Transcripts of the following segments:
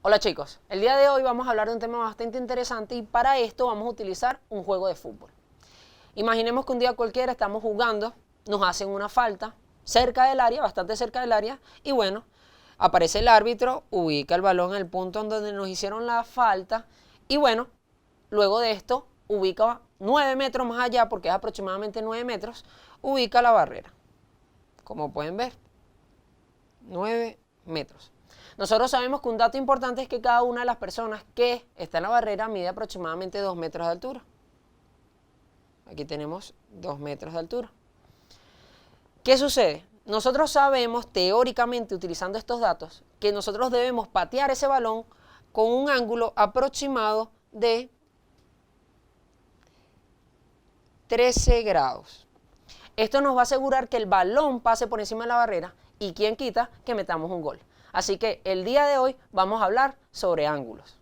Hola chicos, el día de hoy vamos a hablar de un tema bastante interesante y para esto vamos a utilizar un juego de fútbol. Imaginemos que un día cualquiera estamos jugando, nos hacen una falta cerca del área, bastante cerca del área, y bueno, aparece el árbitro, ubica el balón en el punto en donde nos hicieron la falta y bueno, luego de esto ubica 9 metros más allá, porque es aproximadamente 9 metros, ubica la barrera. Como pueden ver, 9 metros. Nosotros sabemos que un dato importante es que cada una de las personas que está en la barrera mide aproximadamente 2 metros de altura. Aquí tenemos 2 metros de altura. ¿Qué sucede? Nosotros sabemos teóricamente, utilizando estos datos, que nosotros debemos patear ese balón con un ángulo aproximado de 13 grados. Esto nos va a asegurar que el balón pase por encima de la barrera y quien quita que metamos un gol. Así que el día de hoy vamos a hablar sobre ángulos.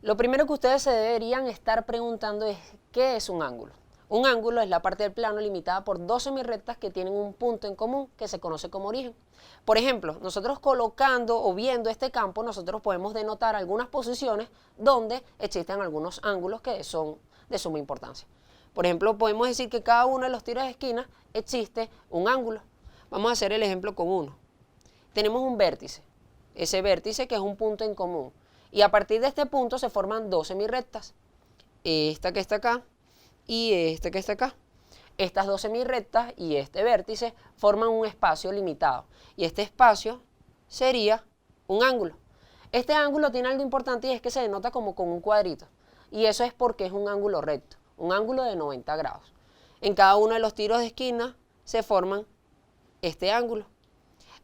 Lo primero que ustedes se deberían estar preguntando es ¿qué es un ángulo? Un ángulo es la parte del plano limitada por dos semirrectas que tienen un punto en común que se conoce como origen. Por ejemplo, nosotros colocando o viendo este campo, nosotros podemos denotar algunas posiciones donde existen algunos ángulos que son de suma importancia. Por ejemplo, podemos decir que cada uno de los tiros de esquina existe un ángulo. Vamos a hacer el ejemplo con uno. Tenemos un vértice, ese vértice que es un punto en común. Y a partir de este punto se forman dos semirrectas. Esta que está acá y esta que está acá. Estas dos semirrectas y este vértice forman un espacio limitado. Y este espacio sería un ángulo. Este ángulo tiene algo importante y es que se denota como con un cuadrito. Y eso es porque es un ángulo recto, un ángulo de 90 grados. En cada uno de los tiros de esquina se forman este ángulo.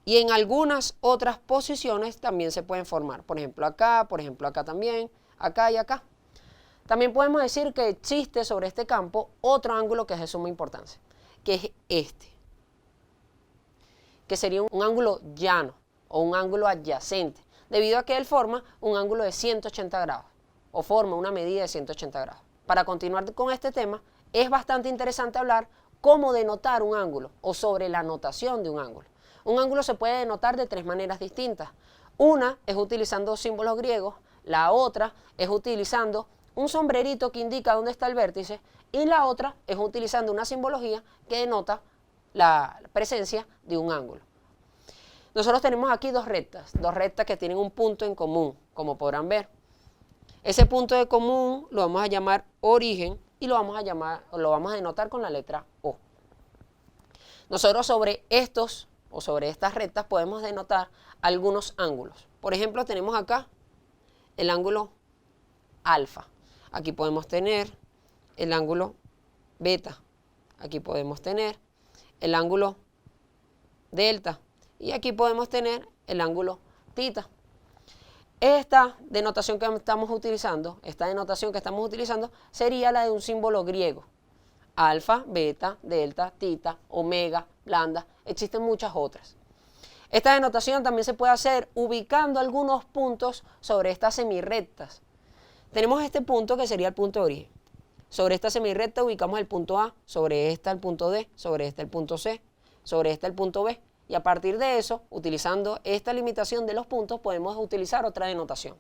Y en algunas otras posiciones también se pueden formar. Por ejemplo acá también, acá y acá. También podemos decir que existe sobre este campo otro ángulo que es de suma importancia, que es este, que sería un ángulo llano o un ángulo adyacente, debido a que él forma un ángulo de 180 grados o forma una medida de 180 grados. Para continuar con este tema, es bastante interesante hablar cómo denotar un ángulo o sobre la notación de un ángulo. Un ángulo se puede denotar de tres maneras distintas. Una es utilizando símbolos griegos, la otra es utilizando un sombrerito que indica dónde está el vértice y la otra es utilizando una simbología que denota la presencia de un ángulo. Nosotros tenemos aquí dos rectas que tienen un punto en común, como podrán ver. Ese punto de común lo vamos a llamar origen y lo vamos a denotar con la letra O. Nosotros sobre estas rectas podemos denotar algunos ángulos. Por ejemplo, tenemos acá el ángulo alfa. Aquí podemos tener el ángulo beta. Aquí podemos tener el ángulo delta. Y aquí podemos tener el ángulo tita. Esta denotación que estamos utilizando sería la de un símbolo griego. Alfa, beta, delta, tita, omega, lambda, existen muchas otras. Esta denotación también se puede hacer ubicando algunos puntos sobre estas semirrectas. Tenemos este punto que sería el punto de origen. Sobre esta semirrecta ubicamos el punto A, sobre esta el punto D, sobre esta el punto C, sobre esta el punto B. Y a partir de eso, utilizando esta limitación de los puntos, podemos utilizar otra denotación.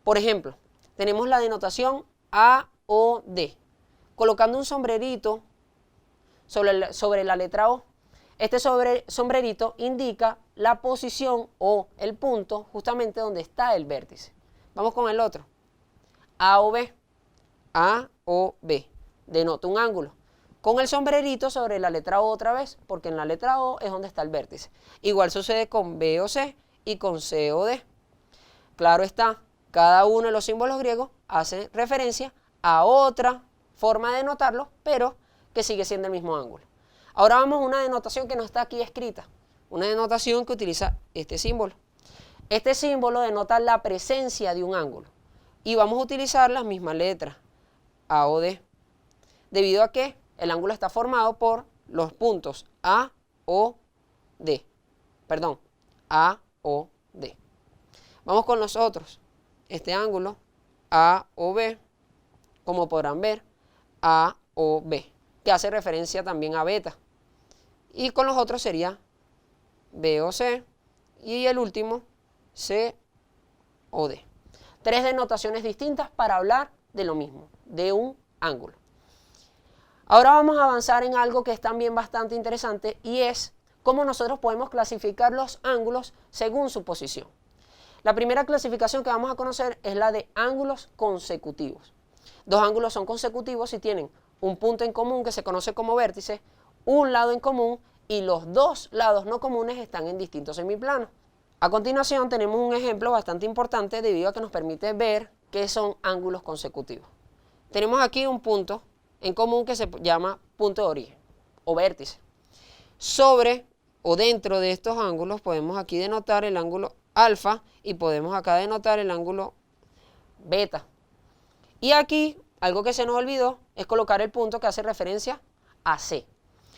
Por ejemplo, tenemos la denotación A o D. Colocando un sombrerito sobre la letra O. Este sombrerito indica la posición o el punto justamente donde está el vértice. Vamos con el otro. A o B. A o B. Denota un ángulo. Con el sombrerito sobre la letra O otra vez, porque en la letra O es donde está el vértice. Igual sucede con B o C y con C o D. Claro está, cada uno de los símbolos griegos hace referencia a otra forma de denotarlo, pero que sigue siendo el mismo ángulo. Ahora vamos a una denotación que no está aquí escrita, una denotación que utiliza este símbolo. Este símbolo denota la presencia de un ángulo y vamos a utilizar las mismas letras, A o D, debido a que el ángulo está formado por los puntos A o D. Perdón, A o D. Vamos con los otros. Este ángulo, A o B, como podrán ver, A o B, que hace referencia también a beta. y con los otros sería BOC y el último COD. Tres denotaciones distintas para hablar de lo mismo, de un ángulo. Ahora vamos a avanzar en algo que es también bastante interesante y es cómo nosotros podemos clasificar los ángulos según su posición. La primera clasificación que vamos a conocer es la de ángulos consecutivos. Dos ángulos son consecutivos si tienen un punto en común que se conoce como vértice, un lado en común y los dos lados no comunes están en distintos semiplanos. A continuación tenemos un ejemplo bastante importante debido a que nos permite ver qué son ángulos consecutivos. Tenemos aquí un punto en común que se llama punto de origen o vértice. Sobre o dentro de estos ángulos podemos aquí denotar el ángulo alfa y podemos acá denotar el ángulo beta. Y aquí algo que se nos olvidó es colocar el punto que hace referencia a C.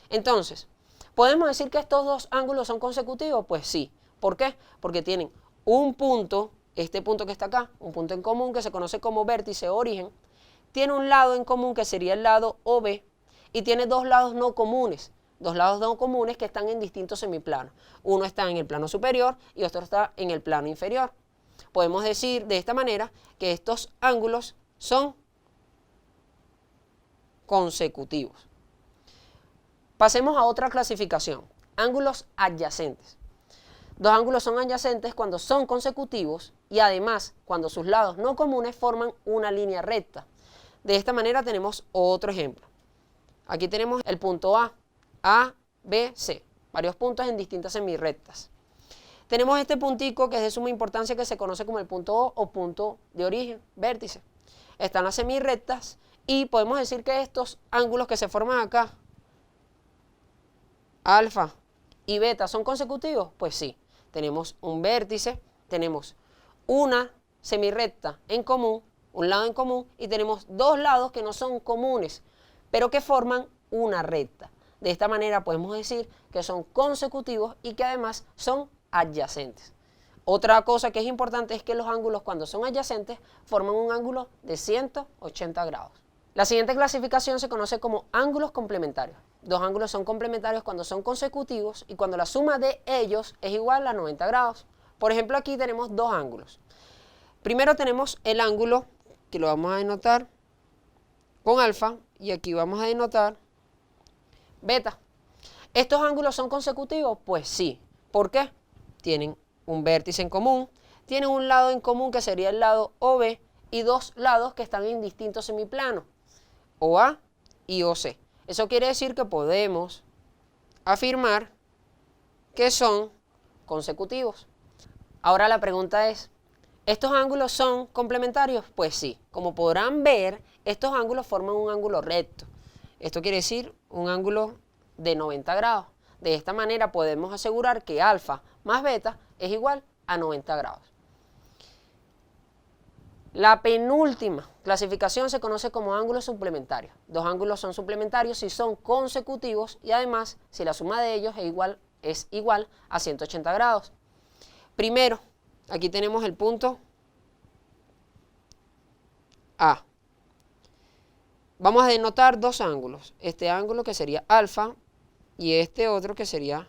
Entonces, ¿podemos decir que estos dos ángulos son consecutivos? Pues sí. ¿Por qué? Porque tienen un punto, este punto que está acá, un punto en común que se conoce como vértice o origen, tiene un lado en común que sería el lado OB y tiene dos lados no comunes. Dos lados no comunes que están en distintos semiplanos. Uno está en el plano superior y otro está en el plano inferior. Podemos decir de esta manera que estos ángulos son consecutivos. Pasemos a otra clasificación, ángulos adyacentes. Dos ángulos son adyacentes cuando son consecutivos y además cuando sus lados no comunes forman una línea recta. De esta manera tenemos otro ejemplo. Aquí tenemos el punto A, B, C, varios puntos en distintas semirrectas. Tenemos este puntico que es de suma importancia que se conoce como el punto O punto de origen, vértice. Están las semirrectas y podemos decir que estos ángulos que se forman acá, alfa y beta, ¿son consecutivos? Pues sí, tenemos un vértice, tenemos una semirrecta en común, un lado en común y tenemos dos lados que no son comunes, pero que forman una recta. De esta manera podemos decir que son consecutivos y que además son adyacentes. Otra cosa que es importante es que los ángulos cuando son adyacentes forman un ángulo de 180 grados. La siguiente clasificación se conoce como ángulos complementarios. Dos ángulos son complementarios cuando son consecutivos y cuando la suma de ellos es igual a 90 grados. Por ejemplo, aquí tenemos dos ángulos. Primero tenemos el ángulo que lo vamos a denotar con alfa y aquí vamos a denotar beta. ¿Estos ángulos son consecutivos? Pues sí. ¿Por qué? Tienen un vértice en común, tienen un lado en común que sería el lado OB y dos lados que están en distintos semiplanos, OA y OC. Eso quiere decir que podemos afirmar que son consecutivos. Ahora la pregunta es, ¿estos ángulos son complementarios? Pues sí. Como podrán ver, estos ángulos forman un ángulo recto. Esto quiere decir un ángulo de 90 grados. De esta manera podemos asegurar que alfa más beta es igual a 90 grados. La penúltima clasificación se conoce como ángulos suplementarios. Dos ángulos son suplementarios si son consecutivos y además si la suma de ellos es igual a 180 grados. Primero, aquí tenemos el punto A. Vamos a denotar dos ángulos. Este ángulo que sería alfa y este otro que sería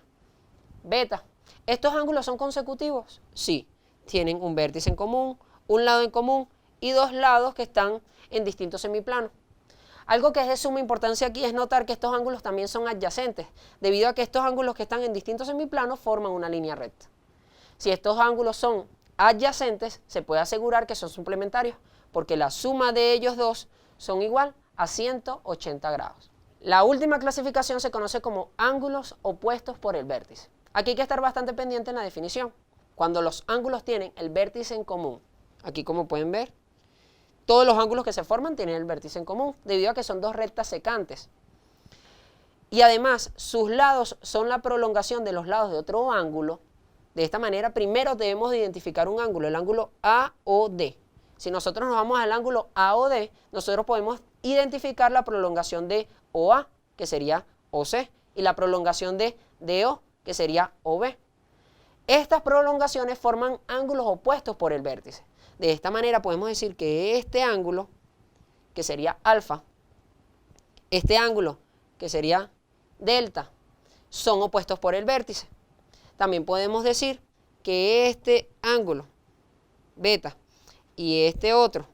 beta. ¿Estos ángulos son consecutivos? Sí. Tienen un vértice en común, un lado en común y dos lados que están en distintos semiplanos. Algo que es de suma importancia aquí es notar que estos ángulos también son adyacentes, debido a que estos ángulos que están en distintos semiplanos forman una línea recta. Si estos ángulos son adyacentes, se puede asegurar que son suplementarios, porque la suma de ellos dos son igual a 180 grados. La última clasificación se conoce como ángulos opuestos por el vértice. Aquí hay que estar bastante pendiente en la definición. Cuando los ángulos tienen el vértice en común, aquí como pueden ver, todos los ángulos que se forman tienen el vértice en común, debido a que son dos rectas secantes. Y además, sus lados son la prolongación de los lados de otro ángulo. De esta manera, primero debemos de identificar un ángulo, el ángulo AOD. Si nosotros nos vamos al ángulo AOD, nosotros podemos identificar la prolongación de OA, que sería OC, y la prolongación de DO, que sería OB. Estas prolongaciones forman ángulos opuestos por el vértice. De esta manera podemos decir que este ángulo, que sería alfa, este ángulo, que sería delta, son opuestos por el vértice. También podemos decir que este ángulo beta y este otro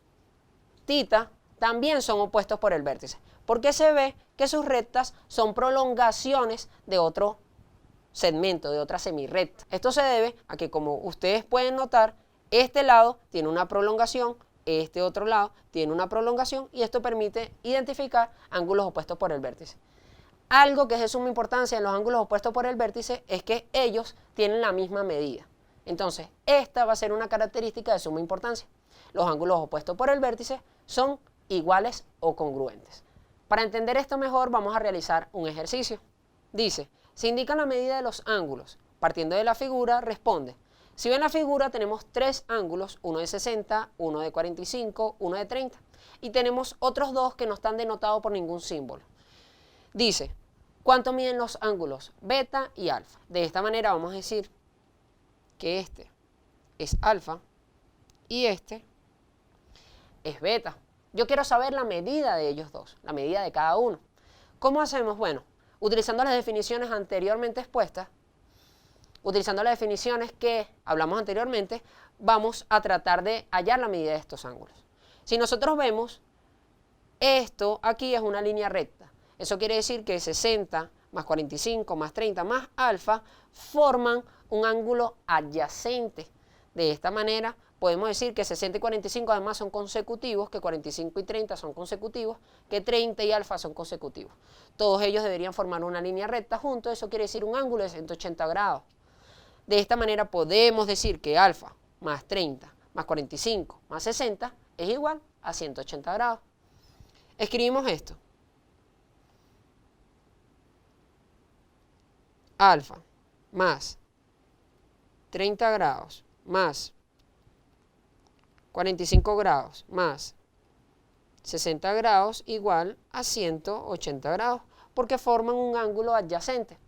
tita también son opuestos por el vértice, porque se ve que sus rectas son prolongaciones de otro segmento, de otra semirrecta. Esto se debe a que, como ustedes pueden notar, este lado tiene una prolongación, este otro lado tiene una prolongación, y esto permite identificar ángulos opuestos por el vértice. Algo que es de suma importancia en los ángulos opuestos por el vértice es que ellos tienen la misma medida. Entonces, esta va a ser una característica de suma importancia. Los ángulos opuestos por el vértice son iguales o congruentes. Para entender esto mejor, vamos a realizar un ejercicio. Dice, se indica la medida de los ángulos. Partiendo de la figura, responde. Si ven la figura, tenemos tres ángulos, uno de 60, uno de 45, uno de 30. Y tenemos otros dos que no están denotados por ningún símbolo. Dice, ¿cuánto miden los ángulos beta y alfa? De esta manera vamos a decir que este es alfa y este es beta. Yo quiero saber la medida de ellos dos, la medida de cada uno. ¿Cómo hacemos? Bueno, utilizando las definiciones anteriormente expuestas, utilizando las definiciones que hablamos anteriormente, vamos a tratar de hallar la medida de estos ángulos. Si nosotros vemos, esto aquí es una línea recta. Eso quiere decir que 60 más 45 más 30 más alfa forman un ángulo adyacente. De esta manera podemos decir que 60 y 45 además son consecutivos, que 45 y 30 son consecutivos, que 30 y alfa son consecutivos. Todos ellos deberían formar una línea recta juntos, eso quiere decir un ángulo de 180 grados. De esta manera podemos decir que alfa más 30 más 45 más 60 es igual a 180 grados. Escribimos esto. Alfa más 30 grados más 45 grados más 60 grados igual a 180 grados, porque forman un ángulo adyacente.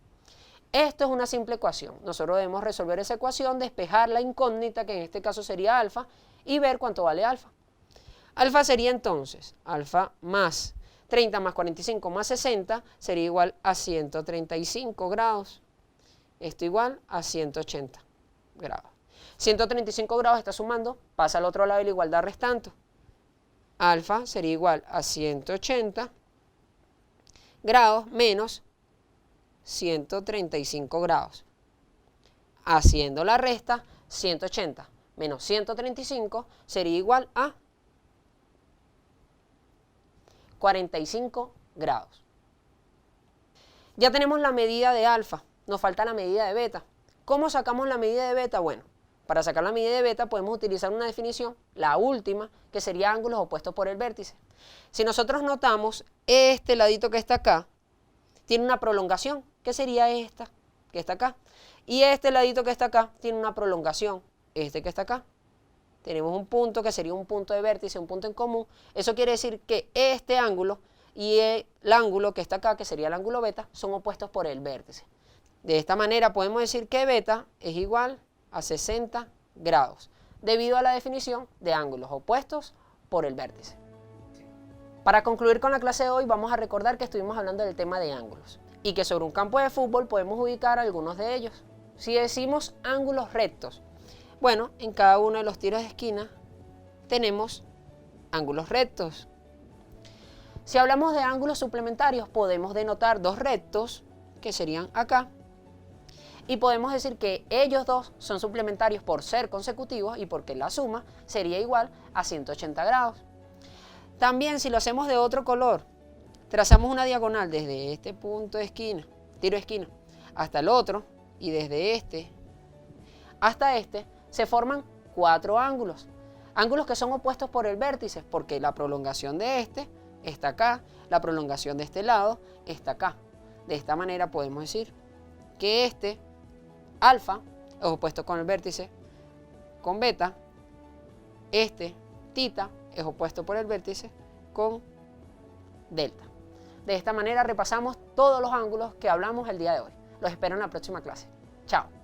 Esto es una simple ecuación. Nosotros debemos resolver esa ecuación, despejar la incógnita, que en este caso sería alfa, y ver cuánto vale alfa. Alfa sería entonces, alfa más 30 más 45 más 60 sería igual a 135 grados. Esto igual a 180 grados. 135 grados está sumando, pasa al otro lado de la igualdad restante. Alfa sería igual a 180 grados menos 135 grados. Haciendo la resta, 180 menos 135 sería igual a 45 grados. Ya tenemos la medida de alfa, nos falta la medida de beta. ¿Cómo sacamos la medida de beta? Bueno, para sacar la medida de beta podemos utilizar una definición, la última, que sería ángulos opuestos por el vértice. Si nosotros notamos, este ladito que está acá tiene una prolongación, que sería esta, que está acá. Y este ladito que está acá tiene una prolongación, este que está acá. Tenemos un punto que sería un punto de vértice, un punto en común. Eso quiere decir que este ángulo y el ángulo que está acá, que sería el ángulo beta, son opuestos por el vértice. De esta manera podemos decir que beta es igual a 60 grados, debido a la definición de ángulos opuestos por el vértice. Para concluir con la clase de hoy, vamos a recordar que estuvimos hablando del tema de ángulos y que sobre un campo de fútbol podemos ubicar algunos de ellos. Si decimos ángulos rectos, bueno, en cada uno de los tiros de esquina tenemos ángulos rectos. Si hablamos de ángulos suplementarios, podemos denotar dos rectos, que serían acá, y podemos decir que ellos dos son suplementarios por ser consecutivos y porque la suma sería igual a 180 grados. También, si lo hacemos de otro color, trazamos una diagonal desde este punto de esquina, tiro de esquina, hasta el otro, y desde este hasta este, se forman cuatro ángulos. Ángulos que son opuestos por el vértice, porque la prolongación de este está acá, la prolongación de este lado está acá. De esta manera podemos decir que este alfa es opuesto con el vértice con beta, este tita es opuesto por el vértice con delta. De esta manera repasamos todos los ángulos que hablamos el día de hoy. Los espero en la próxima clase. Chao.